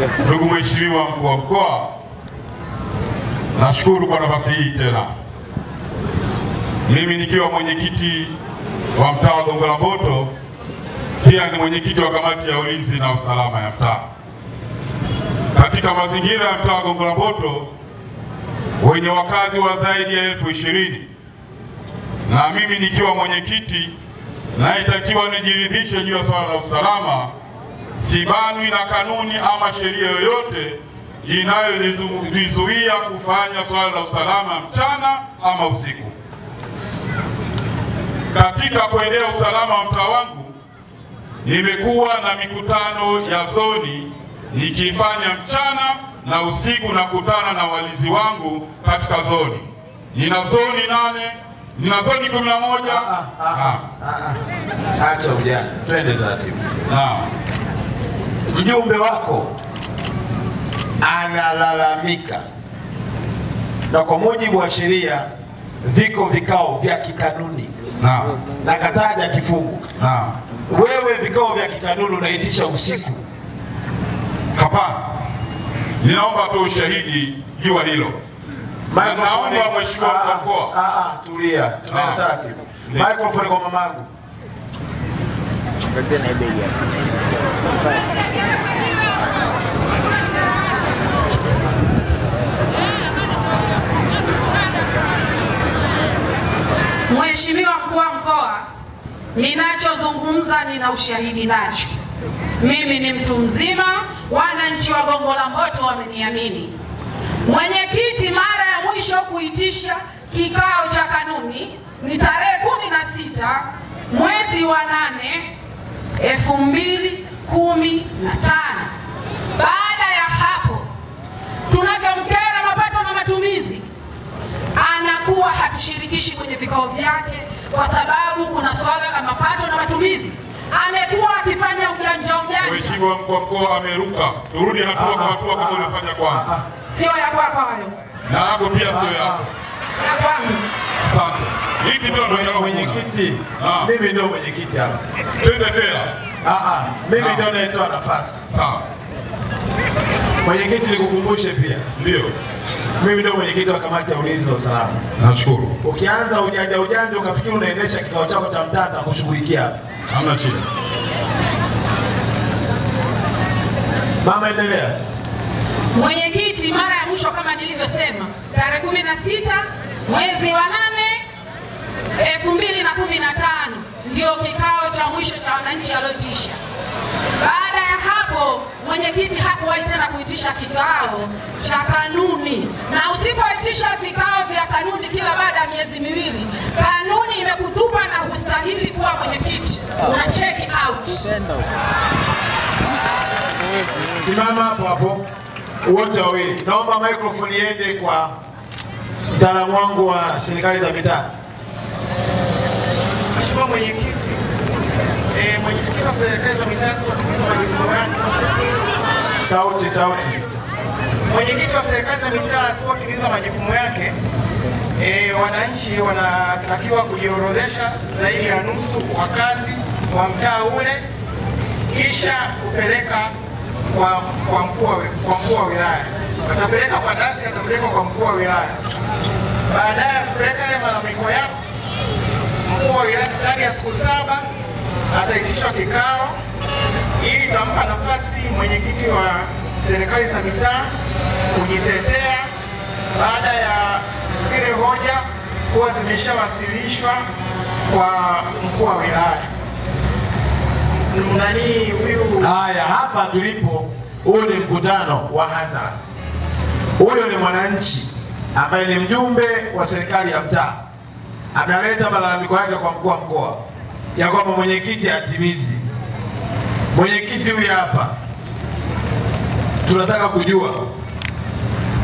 Ndugu Mheshimiwa Mkuu wa Mkoa, nashukuru kwa nafasi hii tena. Mimi nikiwa mwenyekiti wa mtaa wa Gongo la Mboto, pia ni mwenyekiti wa kamati ya ulinzi na usalama ya mtaa. Katika mazingira ya mtaa wa Gongo la Mboto wenye wakazi wa zaidi ya 20,000, na mimi nikiwa mwenyekiti naitakiwa nijiridhishe juu ya swala la usalama, sibanwi na kanuni ama sheria yoyote inayonizuia kufanya swala la usalama mchana ama usiku. Katika kuendea usalama wa mtaa wangu, nimekuwa na mikutano ya zoni nikifanya mchana na usiku, na kutana na walinzi wangu katika zoni. Nina zoni 8, nina zoni 11. Acha ujana, twende taratibu. Naam. Mjumbe wako analalamika, na kwa mujibu wa sheria viko vikao vya kikanuni. Naam. Na kataja kifungu. Naam. Wewe vikao vya kikanuni unaitisha usiku? Hapana. Ninaomba tu ushahidi juu hilo. Naomba Mheshimiwa Mkuu wa Mkoa. Tulia. Tunaenda taratibu. Microphone kwa mamangu. Mheshimiwa Mkuu wa Mkoa, ninachozungumza nina ushahidi nacho. Mimi ni mtu mzima, wananchi wa Gongo la Mboto wameniamini. Mwenyekiti mara ya mwisho kuitisha kikao cha kanuni ni tarehe 16 mwezi wa 8 2015. Baada ya hapo tunavyomkera mapato na matumizi, anakuwa hatushirikishi kwenye vikao vyake kwa sababu kuna swala la mapato na matumizi. Amekuwa akifanya ujanja. Mheshimiwa Mkuu wa Mkoa ameruka. Turudi hatua kwa hatua kama ulifanya kwanza. Sio ya kwako hayo. Na hapo pia sio yako. Ya kwangu. Asante. Hiki ndio nataka mwenyekiti. Mimi ndio mwenyekiti hapa. Twende fair. Mimi ndio naitoa nafasi. Sawa. Mwenyekiti, nikukumbushe pia. Ndio. Mimi ndio mwenyekiti wa kamati ya ulinzi na usalama. Nashukuru. Ukianza ujanja ukafikiri unaendesha kikao chako cha mtaa na kushughulikia. Hamna shida. Mama, endelea. Mwenyekiti, mara ya mwisho kama nilivyosema, tarehe 16 mwezi wa 8 2015 ndio kikao cha mwisho cha wananchi aliotisha. Baada ya hapo mwenyekiti hakuwahi tena kuitisha kikao cha kanuni, na usipoitisha vikao vya kanuni kila baada ya miezi miwili, kanuni imekutupa na hustahili kuwa mwenyekiti, una check out. Simama hapo wote wawili. Naomba microphone iende kwa mtaalamu wangu wa serikali za mitaa. Mheshimiwa Mwenyekiti, mwenyekiti wa serikali za mitaa asipotimiza majukumu yake. Sauti. Mwenyekiti wa serikali za mitaa asipotimiza majukumu yake, wananchi wanatakiwa kujiorodhesha zaidi ya nusu wakazi wa mtaa ule, kisha kupeleka kwa mkuu wa wilaya. Watapeleka kwa dasi, atapeleka kwa mkuu wa wilaya. Baadaye kupeleka yale malalamiko yao, mkuu wa wilaya ndani ya siku 7 ataitishwa kikao ili itampa nafasi mwenyekiti wa serikali za mitaa kujitetea baada ya zile hoja kuwa zimeshawasilishwa kwa mkuu wa wilaya. Haya, hapa tulipo, huu ni mkutano wa hadhara. Huyo ni mwananchi ambaye ni mjumbe wa serikali ya mtaa, analeta malalamiko yake kwa mkuu wa mkoa ya kwamba mwenyekiti hatimizi. Mwenyekiti huyu hapa, tunataka kujua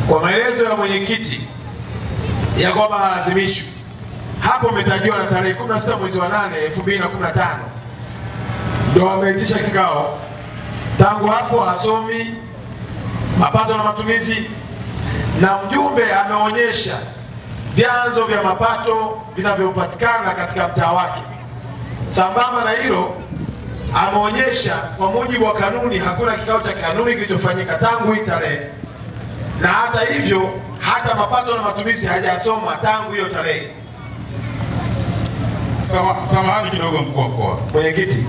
kwa maelezo ya mwenyekiti ya kwamba halazimishwi. Hapo umetajiwa na tarehe 16 mwezi wa 8 2015 ndio wameitisha kikao. Tangu hapo hasomi mapato na matumizi, na mjumbe ameonyesha vyanzo vya mapato vinavyopatikana katika mtaa wake. Sambamba na hilo, ameonyesha kwa mujibu wa kanuni hakuna kikao cha kanuni kilichofanyika tangu hii tarehe, na hata hivyo hata mapato na matumizi hajasoma tangu hiyo tarehe. Samahani kidogo mkuu wa mkoa. Mwenyekiti,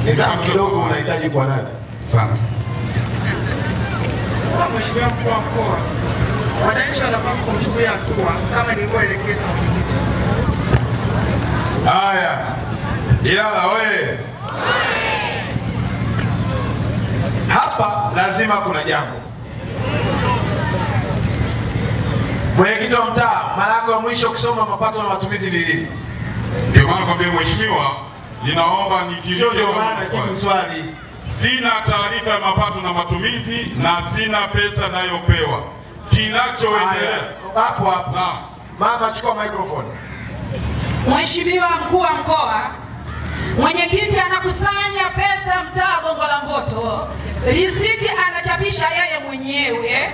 nizamu kidogo unahitaji kuwa nayo. Asante. Sasa Mheshimiwa mkuu wa mkoa, wananchi wanapaswa kumchukulia hatua kama nilivyoelekeza mwenyekiti. Haya, Ilala oye! Hapa lazima kuna jambo. Mwenyekiti wa mtaa, mara yako ya mwisho kusoma mapato na matumizi ni lini? Ndio maana kwambia mheshimiwa, ninaomba Sio ndio maana jibu swali. Sina taarifa ya mapato na matumizi na sina pesa nayopewa. Kinachoendelea hapo hapo. Mama, chukua microphone. Mheshimiwa mkuu wa mkoa, mwenyekiti anakusanya pesa mtaa Gongo la Mboto, risiti anachapisha yeye mwenyewe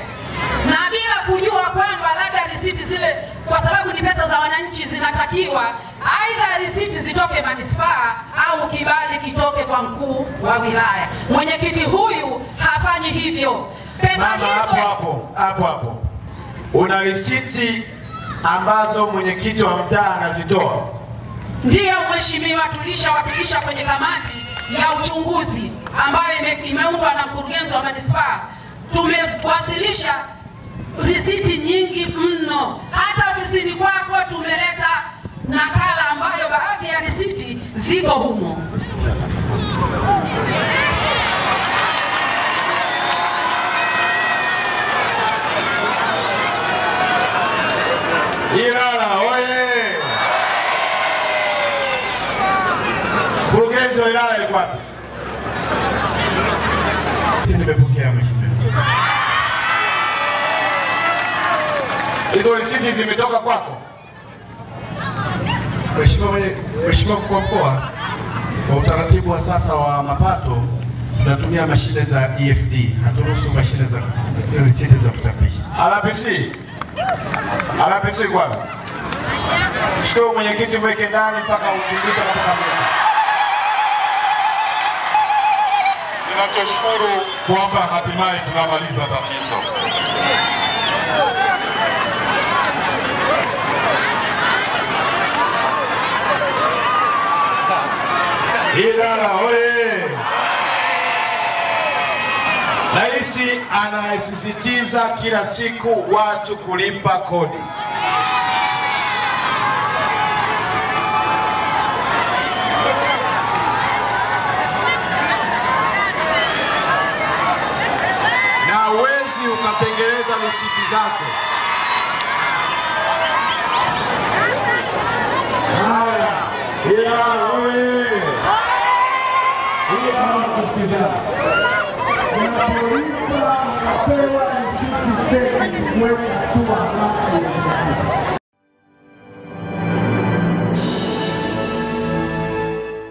na bila kujua kwamba labda risiti zile, kwa sababu ni pesa za wananchi, zinatakiwa aidha risiti zitoke manispaa au kibali kitoke kwa mkuu wa wilaya. Mwenyekiti huyu hafanyi hivyo. Pesa Mama, hizo hapo. Una risiti ambazo mwenyekiti wa mtaa anazitoa? Ndiyo mheshimiwa, tulishawakilisha kwenye kamati ya uchunguzi ambayo imeundwa na mkurugenzi wa manispaa. Tumewasilisha risiti nyingi mno, hata ofisini kwako tumeleta nakala ambayo baadhi ya risiti ziko humo. Ilala oye! Mkurugenzi wa Ilala yuko wapi? Nimepokea mheshimiwa. Hizo risiti zimetoka kwako? Mheshimiwa mkuu wa mkoa, kwa utaratibu wa sasa wa mapato tunatumia mashine za EFD, haturuhusu mashine za risiti za kuchapisha. RPC kwa. Mshukuru mwenyekiti, mweke ndani mpaka uchunguzi utakapokamilika. Ninachoshukuru kwamba hatimaye tunamaliza tatizo. Ilala oye! Rais anasisitiza kila siku watu kulipa kodi. Na huwezi ukatengeneza risiti zako. Haya, Ilala oye! Ili kama kusikizana. Unapolipa unapewa risiti zetu kuweka hatua